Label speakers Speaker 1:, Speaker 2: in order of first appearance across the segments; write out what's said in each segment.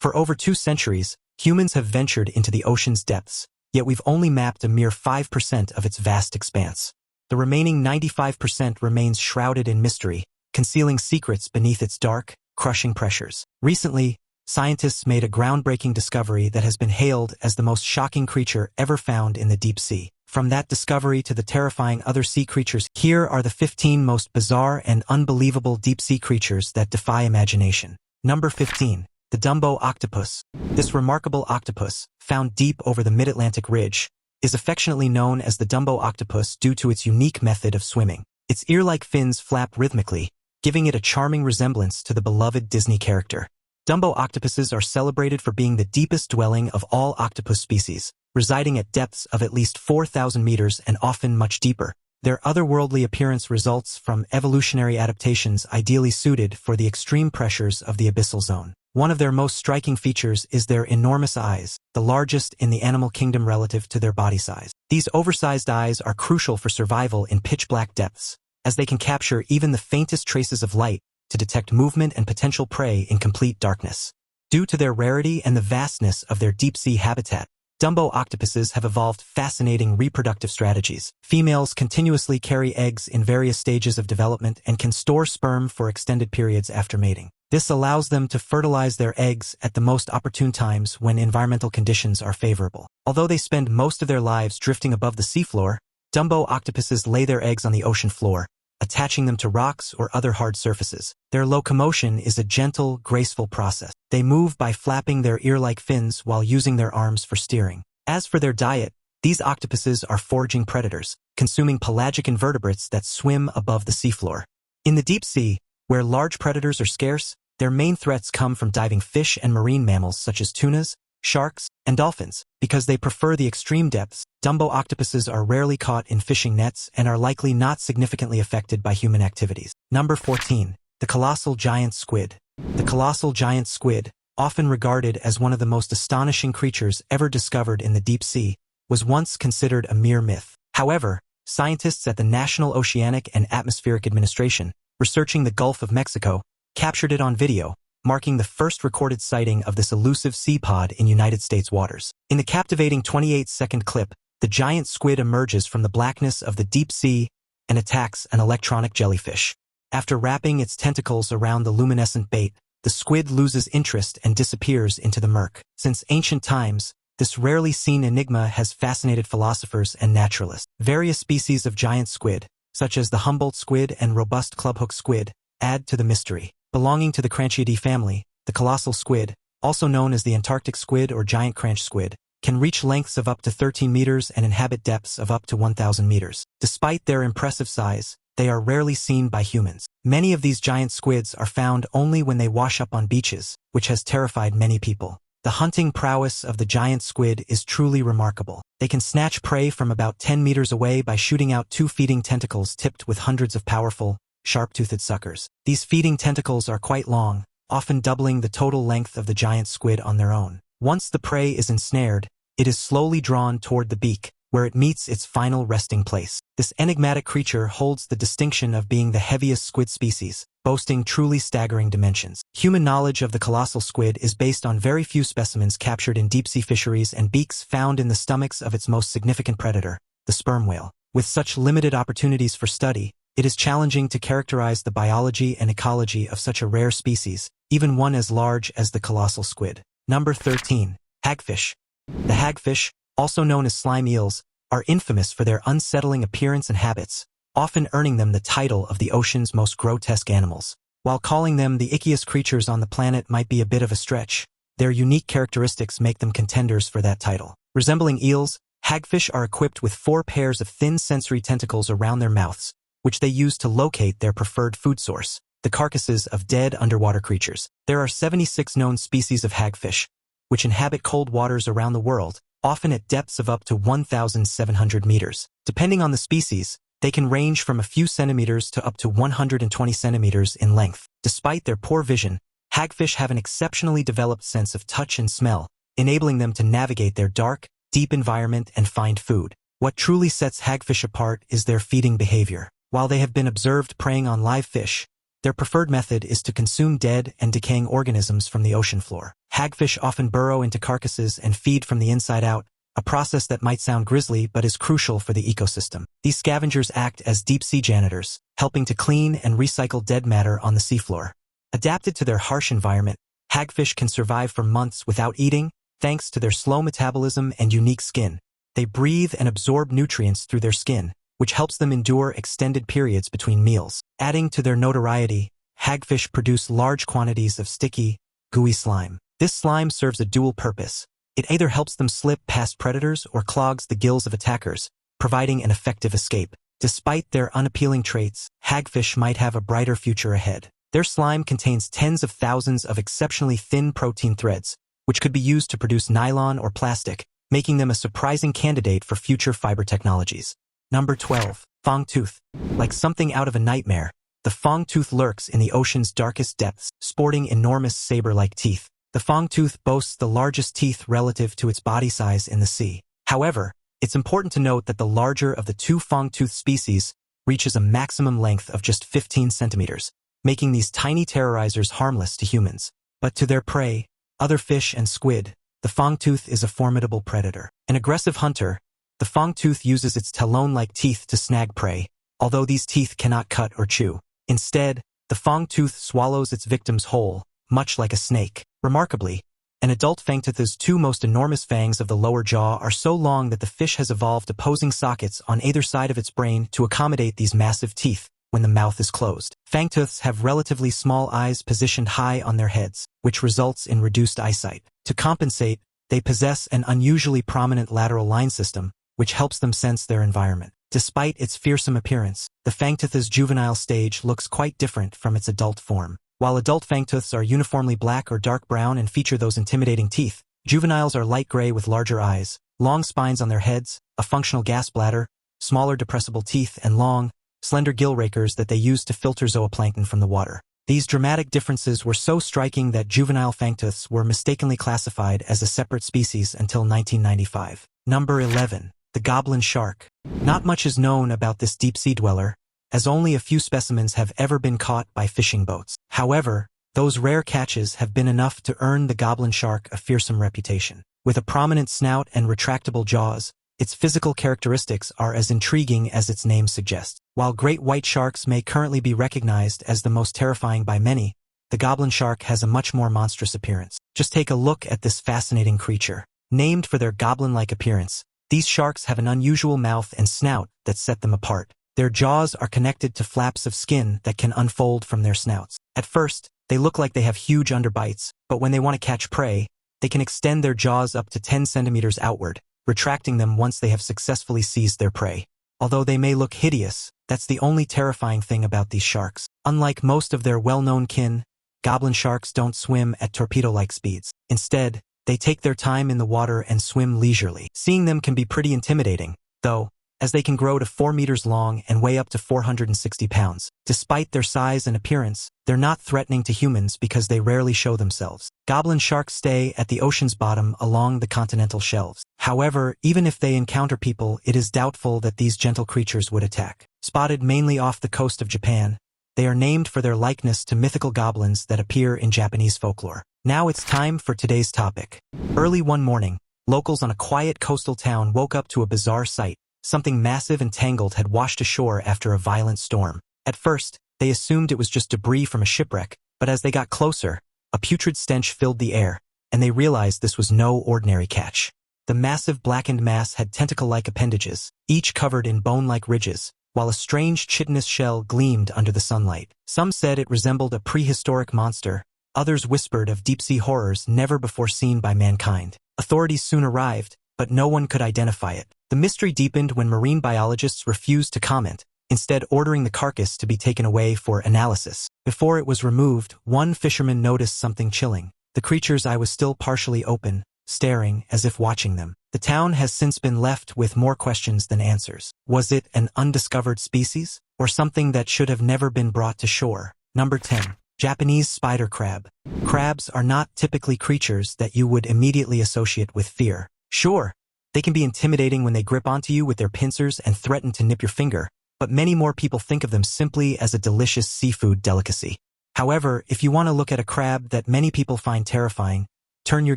Speaker 1: For over 2 centuries, humans have ventured into the ocean's depths, yet we've only mapped a mere 5% of its vast expanse. The remaining 95% remains shrouded in mystery, concealing secrets beneath its dark, crushing pressures. Recently, scientists made a groundbreaking discovery that has been hailed as the most shocking creature ever found in the deep sea. From that discovery to the terrifying other sea creatures, here are the 15 most bizarre and unbelievable deep-sea creatures that defy imagination. Number 15. The Dumbo octopus. This remarkable octopus, found deep over the mid-Atlantic ridge, is affectionately known as the Dumbo octopus due to its unique method of swimming. Its ear-like fins flap rhythmically, giving it a charming resemblance to the beloved Disney character. Dumbo octopuses are celebrated for being the deepest dwelling of all octopus species, residing at depths of at least 4,000 meters and often much deeper. Their otherworldly appearance results from evolutionary adaptations ideally suited for the extreme pressures of the abyssal zone. One of their most striking features is their enormous eyes, the largest in the animal kingdom relative to their body size. These oversized eyes are crucial for survival in pitch-black depths, as they can capture even the faintest traces of light to detect movement and potential prey in complete darkness. Due to their rarity and the vastness of their deep-sea habitat, Dumbo octopuses have evolved fascinating reproductive strategies. Females continuously carry eggs in various stages of development and can store sperm for extended periods after mating. This allows them to fertilize their eggs at the most opportune times when environmental conditions are favorable. Although they spend most of their lives drifting above the seafloor, Dumbo octopuses lay their eggs on the ocean floor, attaching them to rocks or other hard surfaces. Their locomotion is a gentle, graceful process. They move by flapping their ear-like fins while using their arms for steering. As for their diet, these octopuses are foraging predators, consuming pelagic invertebrates that swim above the seafloor. In the deep sea, where large predators are scarce, their main threats come from diving fish and marine mammals such as tunas, sharks, and dolphins. Because they prefer the extreme depths, Dumbo octopuses are rarely caught in fishing nets and are likely not significantly affected by human activities. Number 14. The colossal giant squid. The colossal giant squid, often regarded as one of the most astonishing creatures ever discovered in the deep sea, was once considered a mere myth. However, scientists at the National Oceanic and Atmospheric Administration, researching the Gulf of Mexico, captured it on video, marking the first recorded sighting of this elusive sea pod in United States waters. In the captivating 28-second clip, the giant squid emerges from the blackness of the deep sea and attacks an electronic jellyfish. After wrapping its tentacles around the luminescent bait, the squid loses interest and disappears into the murk. Since ancient times, this rarely seen enigma has fascinated philosophers and naturalists. Various species of giant squid, such as the Humboldt squid and robust clubhook squid, add to the mystery. Belonging to the Cranchidae family, the colossal squid, also known as the Antarctic squid or giant cranch squid, can reach lengths of up to 13 meters and inhabit depths of up to 1,000 meters. Despite their impressive size, they are rarely seen by humans. Many of these giant squids are found only when they wash up on beaches, which has terrified many people. The hunting prowess of the giant squid is truly remarkable. They can snatch prey from about 10 meters away by shooting out 2 feeding tentacles tipped with hundreds of powerful, sharp-toothed suckers. These feeding tentacles are quite long, often doubling the total length of the giant squid on their own. Once the prey is ensnared, it is slowly drawn toward the beak, where it meets its final resting place. This enigmatic creature holds the distinction of being the heaviest squid species, boasting truly staggering dimensions. Human knowledge of the colossal squid is based on very few specimens captured in deep-sea fisheries and beaks found in the stomachs of its most significant predator, the sperm whale. With such limited opportunities for study, it is challenging to characterize the biology and ecology of such a rare species, even one as large as the colossal squid. Number 13. Hagfish. The hagfish, also known as slime eels, are infamous for their unsettling appearance and habits, often earning them the title of the ocean's most grotesque animals. While calling them the ickiest creatures on the planet might be a bit of a stretch, their unique characteristics make them contenders for that title. Resembling eels, hagfish are equipped with 4 pairs of thin sensory tentacles around their mouths, which they use to locate their preferred food source, the carcasses of dead underwater creatures. There are 76 known species of hagfish, which inhabit cold waters around the world, often at depths of up to 1,700 meters. Depending on the species, they can range from a few centimeters to up to 120 centimeters in length. Despite their poor vision, hagfish have an exceptionally developed sense of touch and smell, enabling them to navigate their dark, deep environment and find food. What truly sets hagfish apart is their feeding behavior. While they have been observed preying on live fish, Their preferred method is to consume dead and decaying organisms from the ocean floor. Hagfish often burrow into carcasses and feed from the inside out, a process that might sound grisly but is crucial for the ecosystem. These scavengers act as deep-sea janitors, helping to clean and recycle dead matter on the seafloor. Adapted to their harsh environment, hagfish can survive for months without eating, thanks to their slow metabolism and unique skin. They breathe and absorb nutrients through their skin, which helps them endure extended periods between meals. Adding to their notoriety, hagfish produce large quantities of sticky, gooey slime. This slime serves a dual purpose. It either helps them slip past predators or clogs the gills of attackers, providing an effective escape. Despite their unappealing traits, hagfish might have a brighter future ahead. Their slime contains tens of thousands of exceptionally thin protein threads, which could be used to produce nylon or plastic, making them a surprising candidate for future fiber technologies. Number 12. Fangtooth. Like something out of a nightmare, the fangtooth lurks in the ocean's darkest depths, sporting enormous saber-like teeth. The fangtooth boasts the largest teeth relative to its body size in the sea. However, it's important to note that the larger of the two fangtooth species reaches a maximum length of just 15 centimeters, making these tiny terrorizers harmless to humans. But to their prey, other fish and squid, the fangtooth is a formidable predator. An aggressive hunter, the fangtooth uses its talon-like teeth to snag prey, although these teeth cannot cut or chew. Instead, the fangtooth swallows its victims whole, much like a snake. Remarkably, an adult fangtooth's two most enormous fangs of the lower jaw are so long that the fish has evolved opposing sockets on either side of its brain to accommodate these massive teeth when the mouth is closed. Fangtooths have relatively small eyes positioned high on their heads, which results in reduced eyesight. To compensate, they possess an unusually prominent lateral line system, which helps them sense their environment. Despite its fearsome appearance, the fangtooth's juvenile stage looks quite different from its adult form. While adult fangtooths are uniformly black or dark brown and feature those intimidating teeth, juveniles are light gray with larger eyes, long spines on their heads, a functional gas bladder, smaller depressible teeth, and long, slender gill rakers that they use to filter zooplankton from the water. These dramatic differences were so striking that juvenile fangtooths were mistakenly classified as a separate species until 1995. Number 11. The Goblin shark. Not much is known about this deep-sea dweller, as only a few specimens have ever been caught by fishing boats. However, those rare catches have been enough to earn the goblin shark a fearsome reputation. With a prominent snout and retractable jaws, its physical characteristics are as intriguing as its name suggests. While great white sharks may currently be recognized as the most terrifying by many, the goblin shark has a much more monstrous appearance. Just take a look at this fascinating creature. Named for their goblin-like appearance, these sharks have an unusual mouth and snout that set them apart. Their jaws are connected to flaps of skin that can unfold from their snouts. At first, they look like they have huge underbites, but when they want to catch prey, they can extend their jaws up to 10 centimeters outward, retracting them once they have successfully seized their prey. Although they may look hideous, that's the only terrifying thing about these sharks. Unlike most of their well-known kin, goblin sharks don't swim at torpedo-like speeds. Instead, they take their time in the water and swim leisurely. Seeing them can be pretty intimidating, though, as they can grow to 4 meters long and weigh up to 460 pounds. Despite their size and appearance, they're not threatening to humans because they rarely show themselves. Goblin sharks stay at the ocean's bottom along the continental shelves. However, even if they encounter people, it is doubtful that these gentle creatures would attack. Spotted mainly off the coast of Japan, they are named for their likeness to mythical goblins that appear in Japanese folklore. Now it's time for today's topic. Early one morning, locals on a quiet coastal town woke up to a bizarre sight. Something massive and tangled had washed ashore after a violent storm. At first, they assumed it was just debris from a shipwreck, but as they got closer, a putrid stench filled the air, and they realized this was no ordinary catch. The massive blackened mass had tentacle-like appendages, each covered in bone-like ridges, while a strange chitinous shell gleamed under the sunlight. Some said it resembled a prehistoric monster, others whispered of deep-sea horrors never before seen by mankind. Authorities soon arrived, but no one could identify it. The mystery deepened when marine biologists refused to comment, instead ordering the carcass to be taken away for analysis. Before it was removed, one fisherman noticed something chilling. The creature's eye was still partially open, staring as if watching them. The town has since been left with more questions than answers. Was it an undiscovered species, or something that should have never been brought to shore? Number 10. Japanese spider crab. Crabs are not typically creatures that you would immediately associate with fear. Sure, they can be intimidating when they grip onto you with their pincers and threaten to nip your finger, but many more people think of them simply as a delicious seafood delicacy. However, if you want to look at a crab that many people find terrifying, turn your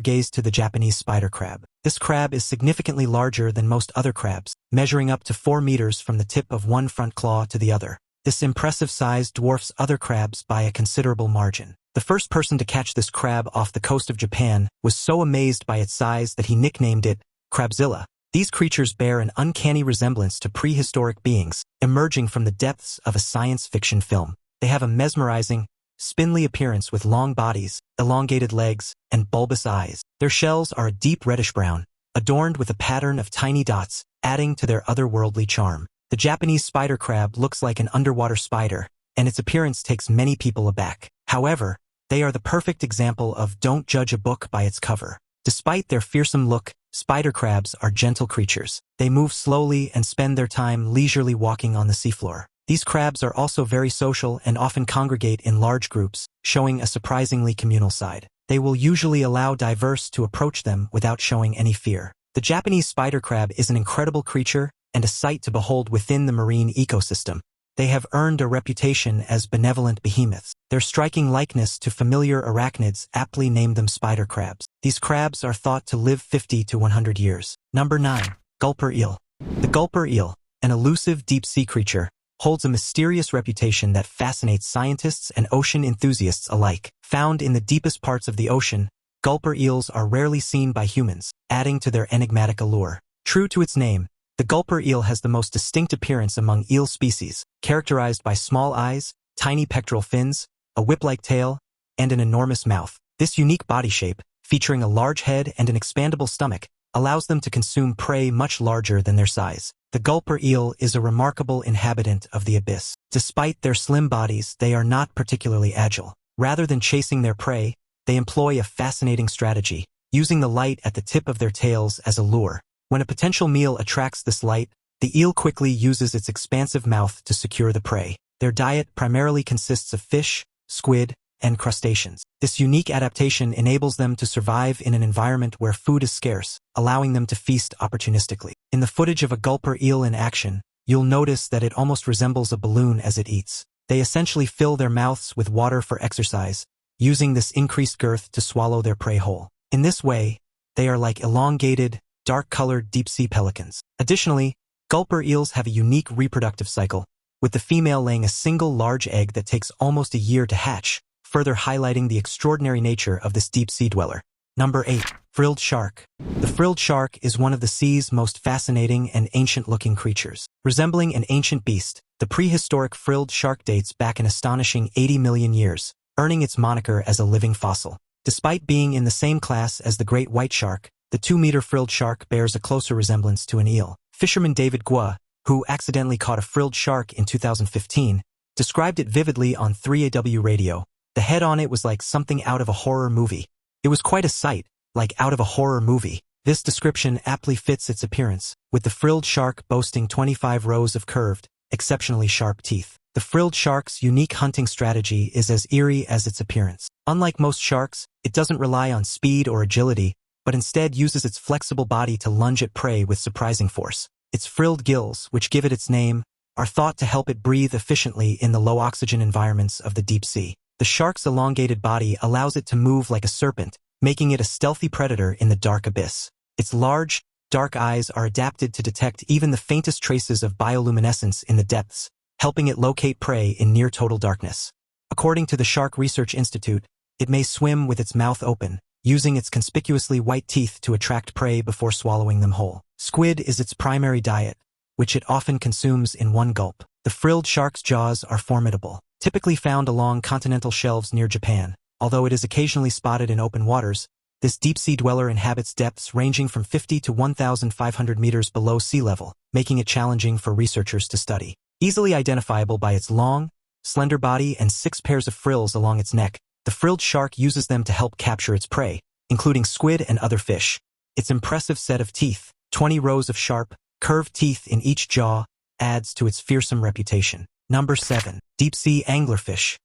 Speaker 1: gaze to the Japanese spider crab. This crab is significantly larger than most other crabs, measuring up to 4 meters from the tip of one front claw to the other. This impressive size dwarfs other crabs by a considerable margin. The first person to catch this crab off the coast of Japan was so amazed by its size that he nicknamed it Crabzilla. These creatures bear an uncanny resemblance to prehistoric beings, emerging from the depths of a science fiction film. They have a mesmerizing, spindly appearance with long bodies, elongated legs, and bulbous eyes. Their shells are a deep reddish-brown, adorned with a pattern of tiny dots, adding to their otherworldly charm. The Japanese spider crab looks like an underwater spider, and its appearance takes many people aback. However, they are the perfect example of don't judge a book by its cover. Despite their fearsome look, spider crabs are gentle creatures. They move slowly and spend their time leisurely walking on the seafloor. These crabs are also very social and often congregate in large groups, showing a surprisingly communal side. They will usually allow divers to approach them without showing any fear. The Japanese spider crab is an incredible creature and a sight to behold within the marine ecosystem. They have earned a reputation as benevolent behemoths. Their striking likeness to familiar arachnids aptly named them spider crabs. These crabs are thought to live 50 to 100 years. Number 9. Gulper eel. The gulper eel, an elusive deep-sea creature, holds a mysterious reputation that fascinates scientists and ocean enthusiasts alike. Found in the deepest parts of the ocean, gulper eels are rarely seen by humans, adding to their enigmatic allure. True to its name, the gulper eel has the most distinct appearance among eel species, characterized by small eyes, tiny pectoral fins, a whip-like tail, and an enormous mouth. This unique body shape, featuring a large head and an expandable stomach, allows them to consume prey much larger than their size. The gulper eel is a remarkable inhabitant of the abyss. Despite their slim bodies, they are not particularly agile. Rather than chasing their prey, they employ a fascinating strategy, using the light at the tip of their tails as a lure. When a potential meal attracts this light, the eel quickly uses its expansive mouth to secure the prey. Their diet primarily consists of fish, squid, and crustaceans. This unique adaptation enables them to survive in an environment where food is scarce, allowing them to feast opportunistically. In the footage of a gulper eel in action, you'll notice that it almost resembles a balloon as it eats. They essentially fill their mouths with water for exercise, using this increased girth to swallow their prey whole. In this way, they are like elongated, dark-colored deep-sea pelicans. Additionally, gulper eels have a unique reproductive cycle, with the female laying a single large egg that takes almost a year to hatch, further highlighting the extraordinary nature of this deep-sea dweller. Number 8. Frilled shark. The frilled shark is one of the sea's most fascinating and ancient-looking creatures. Resembling an ancient beast, the prehistoric frilled shark dates back an astonishing 80 million years, earning its moniker as a living fossil. Despite being in the same class as the great white shark, the 2-meter frilled shark bears a closer resemblance to an eel. Fisherman David Gua, who accidentally caught a frilled shark in 2015, described it vividly on 3AW radio. The head on it was like something out of a horror movie. It was quite a sight, like out of a horror movie. This description aptly fits its appearance, with the frilled shark boasting 25 rows of curved, exceptionally sharp teeth. The frilled shark's unique hunting strategy is as eerie as its appearance. Unlike most sharks, it doesn't rely on speed or agility, but instead uses its flexible body to lunge at prey with surprising force. Its frilled gills, which give it its name, are thought to help it breathe efficiently in the low-oxygen environments of the deep sea. The shark's elongated body allows it to move like a serpent, making it a stealthy predator in the dark abyss. Its large, dark eyes are adapted to detect even the faintest traces of bioluminescence in the depths, helping it locate prey in near-total darkness. According to the Shark Research Institute, it may swim with its mouth open, using its conspicuously white teeth to attract prey before swallowing them whole. Squid is its primary diet, which it often consumes in one gulp. The frilled shark's jaws are formidable, typically found along continental shelves near Japan. Although it is occasionally spotted in open waters, this deep-sea dweller inhabits depths ranging from 50 to 1,500 meters below sea level, making it challenging for researchers to study. Easily identifiable by its long, slender body and 6 pairs of frills along its neck, the frilled shark uses them to help capture its prey, including squid and other fish. Its impressive set of teeth, 20 rows of sharp, curved teeth in each jaw, adds to its fearsome reputation. Number 7. Deep-sea anglerfish.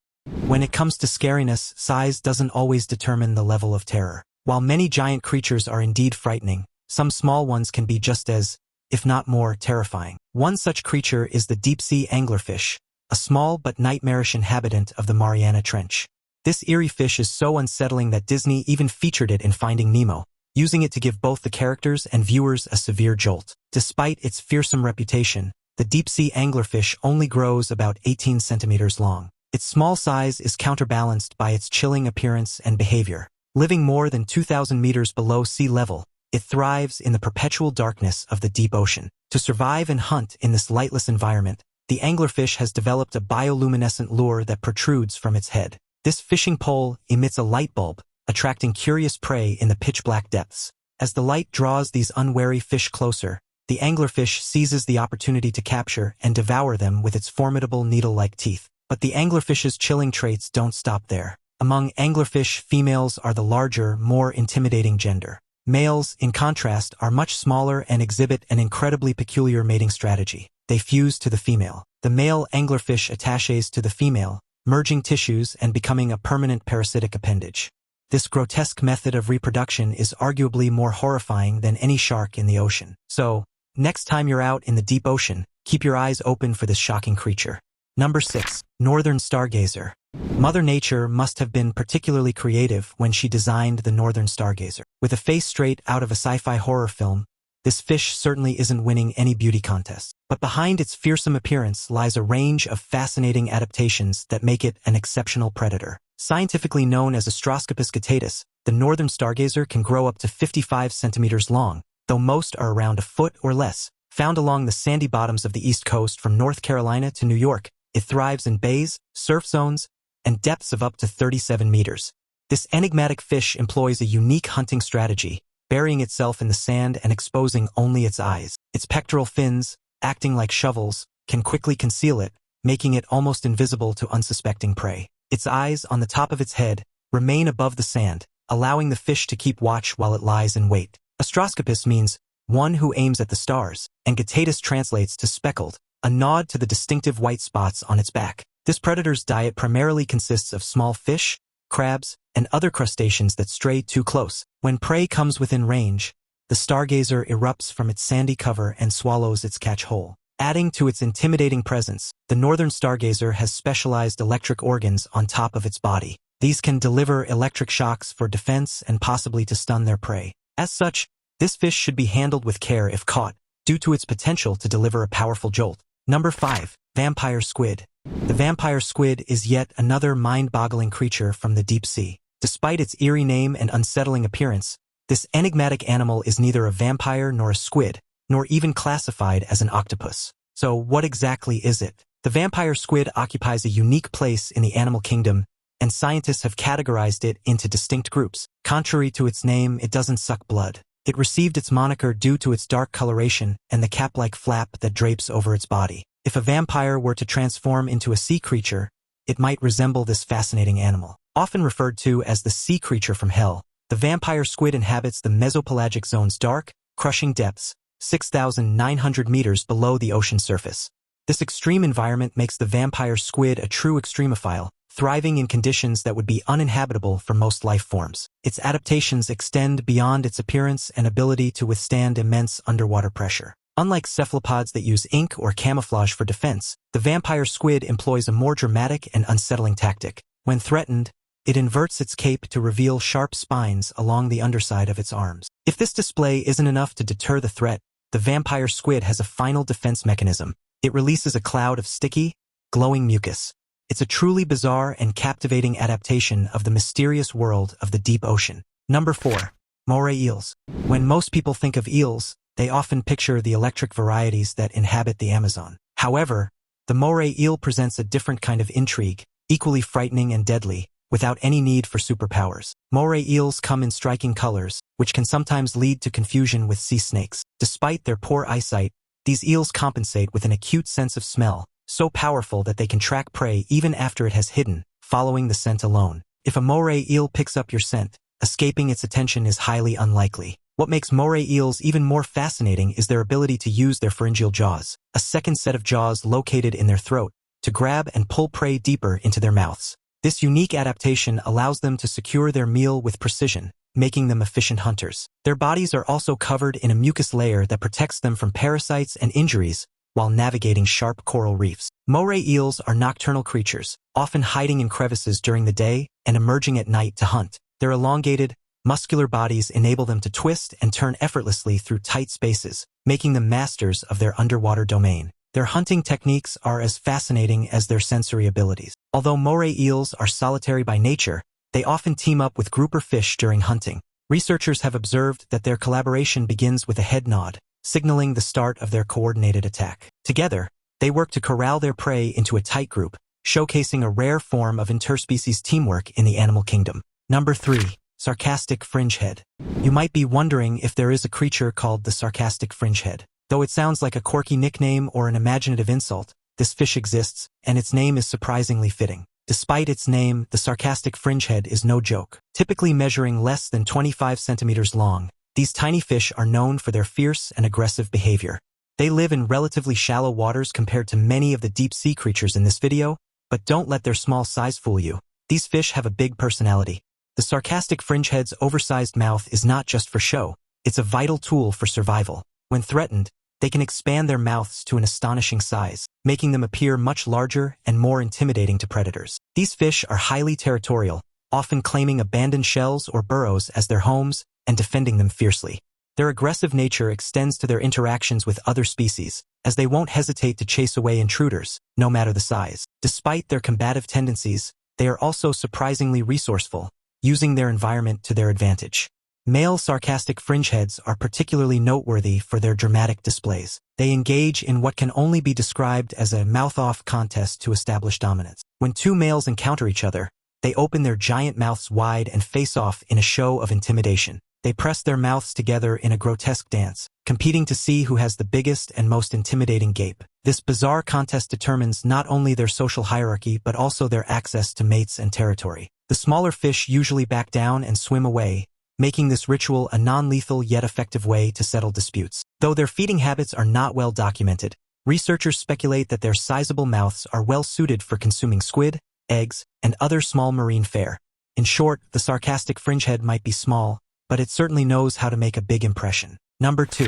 Speaker 1: When it comes to scariness, size doesn't always determine the level of terror. While many giant creatures are indeed frightening, some small ones can be just as if not more, terrifying. One such creature is the deep-sea anglerfish, a small but nightmarish inhabitant of the Mariana Trench. This eerie fish is so unsettling that Disney even featured it in Finding Nemo, using it to give both the characters and viewers a severe jolt. Despite its fearsome reputation, the deep-sea anglerfish only grows about 18 centimeters long. Its small size is counterbalanced by its chilling appearance and behavior. Living more than 2,000 meters below sea level, it thrives in the perpetual darkness of the deep ocean. To survive and hunt in this lightless environment, the anglerfish has developed a bioluminescent lure that protrudes from its head. This fishing pole emits a light bulb, attracting curious prey in the pitch-black depths. As the light draws these unwary fish closer, the anglerfish seizes the opportunity to capture and devour them with its formidable needle-like teeth. But the anglerfish's chilling traits don't stop there. Among anglerfish, females are the larger, more intimidating gender. Males, in contrast, are much smaller and exhibit an incredibly peculiar mating strategy. They fuse to the female. The male anglerfish attaches to the female, merging tissues and becoming a permanent parasitic appendage. This grotesque method of reproduction is arguably more horrifying than any shark in the ocean. So, next time you're out in the deep ocean, keep your eyes open for this shocking creature. Number 6. Northern stargazer. Mother Nature must have been particularly creative when she designed the northern stargazer. With a face straight out of a sci-fi horror film, this fish certainly isn't winning any beauty contests. But behind its fearsome appearance lies a range of fascinating adaptations that make it an exceptional predator. Scientifically known as Astroscopus guttatus, the northern stargazer can grow up to 55 centimeters long, though most are around a foot or less. Found along the sandy bottoms of the East Coast from North Carolina to New York, it thrives in bays, surf zones, and depths of up to 37 meters. This enigmatic fish employs a unique hunting strategy, burying itself in the sand and exposing only its eyes. Its pectoral fins, acting like shovels, can quickly conceal it, making it almost invisible to unsuspecting prey. Its eyes, on the top of its head, remain above the sand, allowing the fish to keep watch while it lies in wait. Astroscopus means one who aims at the stars, and guttatus translates to speckled, a nod to the distinctive white spots on its back. This predator's diet primarily consists of small fish, crabs, and other crustaceans that stray too close. When prey comes within range, the stargazer erupts from its sandy cover and swallows its catch whole. Adding to its intimidating presence, the northern stargazer has specialized electric organs on top of its body. These can deliver electric shocks for defense and possibly to stun their prey. As such, this fish should be handled with care if caught, due to its potential to deliver a powerful jolt. Number 5. Vampire squid. The vampire squid is yet another mind-boggling creature from the deep sea. Despite its eerie name and unsettling appearance, this enigmatic animal is neither a vampire nor a squid, nor even classified as an octopus. So what exactly is it? The vampire squid occupies a unique place in the animal kingdom, and scientists have categorized it into distinct groups. Contrary to its name, it doesn't suck blood. It received its moniker due to its dark coloration and the cap-like flap that drapes over its body. If a vampire were to transform into a sea creature, it might resemble this fascinating animal. Often referred to as the sea creature from hell, the vampire squid inhabits the mesopelagic zone's dark, crushing depths, 6,900 meters below the ocean surface. This extreme environment makes the vampire squid a true extremophile, thriving in conditions that would be uninhabitable for most life forms. Its adaptations extend beyond its appearance and ability to withstand immense underwater pressure. Unlike cephalopods that use ink or camouflage for defense, the vampire squid employs a more dramatic and unsettling tactic. When threatened, it inverts its cape to reveal sharp spines along the underside of its arms. If this display isn't enough to deter the threat, the vampire squid has a final defense mechanism. It releases a cloud of sticky, glowing mucus. It's a truly bizarre and captivating adaptation of the mysterious world of the deep ocean. Number 4. Moray eels. When most people think of eels, they often picture the electric varieties that inhabit the Amazon. However, the Moray eel presents a different kind of intrigue, equally frightening and deadly, without any need for superpowers. Moray eels come in striking colors, which can sometimes lead to confusion with sea snakes. Despite their poor eyesight, these eels compensate with an acute sense of smell, so powerful that they can track prey even after it has hidden, following the scent alone. If a Moray eel picks up your scent, escaping its attention is highly unlikely. What makes Moray eels even more fascinating is their ability to use their pharyngeal jaws, a second set of jaws located in their throat, to grab and pull prey deeper into their mouths. This unique adaptation allows them to secure their meal with precision, making them efficient hunters. Their bodies are also covered in a mucus layer that protects them from parasites and injuries while navigating sharp coral reefs. Moray eels are nocturnal creatures, often hiding in crevices during the day and emerging at night to hunt. Their elongated, muscular bodies enable them to twist and turn effortlessly through tight spaces, making them masters of their underwater domain. Their hunting techniques are as fascinating as their sensory abilities. Although moray eels are solitary by nature, they often team up with grouper fish during hunting. Researchers have observed that their collaboration begins with a head nod, signaling the start of their coordinated attack. Together, they work to corral their prey into a tight group, showcasing a rare form of interspecies teamwork in the animal kingdom. Number 3. Sarcastic Fringehead. You might be wondering if there is a creature called the Sarcastic Fringehead. Though it sounds like a quirky nickname or an imaginative insult, this fish exists, and its name is surprisingly fitting. Despite its name, the Sarcastic Fringehead is no joke. Typically measuring less than 25 centimeters long, these tiny fish are known for their fierce and aggressive behavior. They live in relatively shallow waters compared to many of the deep-sea creatures in this video, but don't let their small size fool you. These fish have a big personality. The Sarcastic Fringehead's oversized mouth is not just for show, it's a vital tool for survival. When threatened, they can expand their mouths to an astonishing size, making them appear much larger and more intimidating to predators. These fish are highly territorial, often claiming abandoned shells or burrows as their homes and defending them fiercely. Their aggressive nature extends to their interactions with other species, as they won't hesitate to chase away intruders, no matter the size. Despite their combative tendencies, they are also surprisingly resourceful, using their environment to their advantage. Male sarcastic fringeheads are particularly noteworthy for their dramatic displays. They engage in what can only be described as a mouth-off contest to establish dominance. When two males encounter each other, they open their giant mouths wide and face off in a show of intimidation. They press their mouths together in a grotesque dance, competing to see who has the biggest and most intimidating gape. This bizarre contest determines not only their social hierarchy but also their access to mates and territory. The smaller fish usually back down and swim away, making this ritual a non-lethal yet effective way to settle disputes. Though their feeding habits are not well documented, researchers speculate that their sizable mouths are well suited for consuming squid, eggs, and other small marine fare. In short, the sarcastic fringehead might be small, but it certainly knows how to make a big impression. Number 2.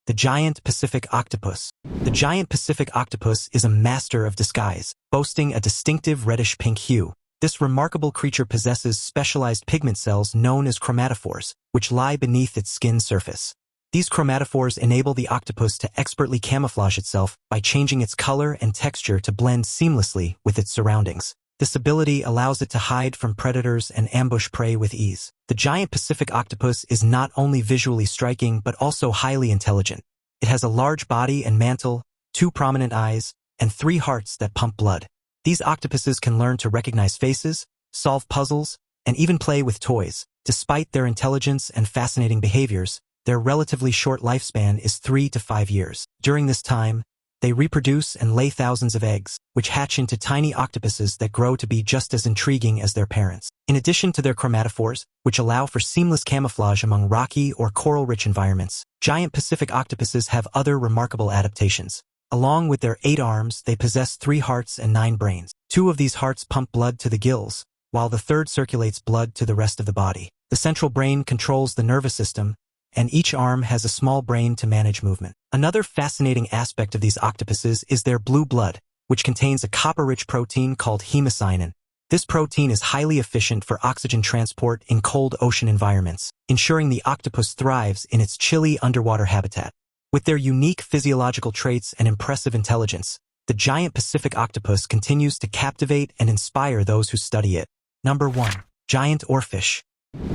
Speaker 1: The giant Pacific octopus. The giant Pacific octopus is a master of disguise, boasting a distinctive reddish-pink hue. This remarkable creature possesses specialized pigment cells known as chromatophores, which lie beneath its skin surface. These chromatophores enable the octopus to expertly camouflage itself by changing its color and texture to blend seamlessly with its surroundings. This ability allows it to hide from predators and ambush prey with ease. The giant Pacific octopus is not only visually striking but also highly intelligent. It has a large body and mantle, 2 prominent eyes, and 3 hearts that pump blood. These octopuses can learn to recognize faces, solve puzzles, and even play with toys. Despite their intelligence and fascinating behaviors, their relatively short lifespan is 3 to 5 years. During this time, they reproduce and lay thousands of eggs, which hatch into tiny octopuses that grow to be just as intriguing as their parents. In addition to their chromatophores, which allow for seamless camouflage among rocky or coral-rich environments, giant Pacific octopuses have other remarkable adaptations. Along with their 8 arms, they possess 3 hearts and 9 brains. 2 of these hearts pump blood to the gills, while the third circulates blood to the rest of the body. The central brain controls the nervous system, and each arm has a small brain to manage movement. Another fascinating aspect of these octopuses is their blue blood, which contains a copper-rich protein called hemocyanin. This protein is highly efficient for oxygen transport in cold ocean environments, ensuring the octopus thrives in its chilly underwater habitat. With their unique physiological traits and impressive intelligence, the giant Pacific octopus continues to captivate and inspire those who study it. Number 1. Giant oarfish.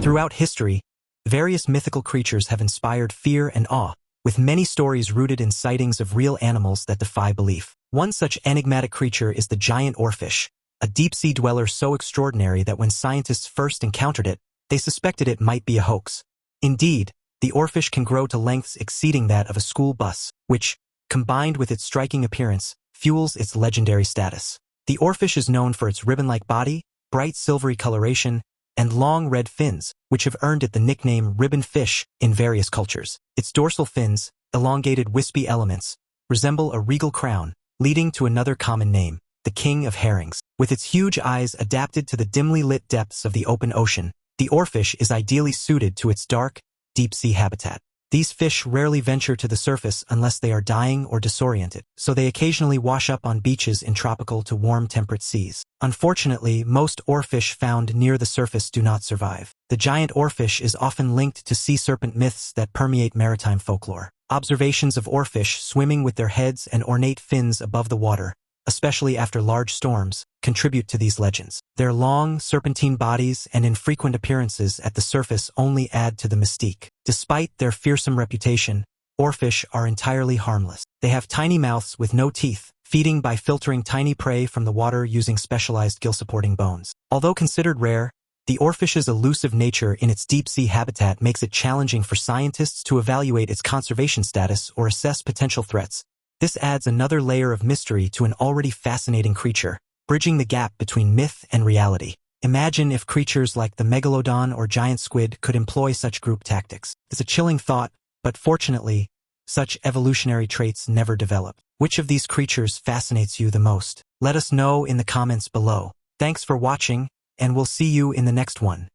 Speaker 1: Throughout history, various mythical creatures have inspired fear and awe, with many stories rooted in sightings of real animals that defy belief. One such enigmatic creature is the giant oarfish, a deep-sea dweller so extraordinary that when scientists first encountered it, they suspected it might be a hoax. Indeed, the oarfish can grow to lengths exceeding that of a school bus, which, combined with its striking appearance, fuels its legendary status. The oarfish is known for its ribbon-like body, bright silvery coloration, and long red fins, which have earned it the nickname ribbon fish in various cultures. Its dorsal fins, elongated wispy elements, resemble a regal crown, leading to another common name, the king of herrings. With its huge eyes adapted to the dimly lit depths of the open ocean, The oarfish is ideally suited to its dark, deep-sea habitat. These fish rarely venture to the surface unless they are dying or disoriented, so they occasionally wash up on beaches in tropical to warm temperate seas. Unfortunately, most oarfish found near the surface do not survive. The giant oarfish is often linked to sea serpent myths that permeate maritime folklore. Observations of oarfish swimming with their heads and ornate fins above the water, especially after large storms, contribute to these legends. Their long, serpentine bodies and infrequent appearances at the surface only add to the mystique. Despite their fearsome reputation, oarfish are entirely harmless. They have tiny mouths with no teeth, feeding by filtering tiny prey from the water using specialized gill-supporting bones. Although considered rare, the oarfish's elusive nature in its deep-sea habitat makes it challenging for scientists to evaluate its conservation status or assess potential threats. This adds another layer of mystery to an already fascinating creature, bridging the gap between myth and reality. Imagine if creatures like the megalodon or giant squid could employ such group tactics. It's a chilling thought, but fortunately, such evolutionary traits never develop. Which of these creatures fascinates you the most? Let us know in the comments below. Thanks for watching, and we'll see you in the next one.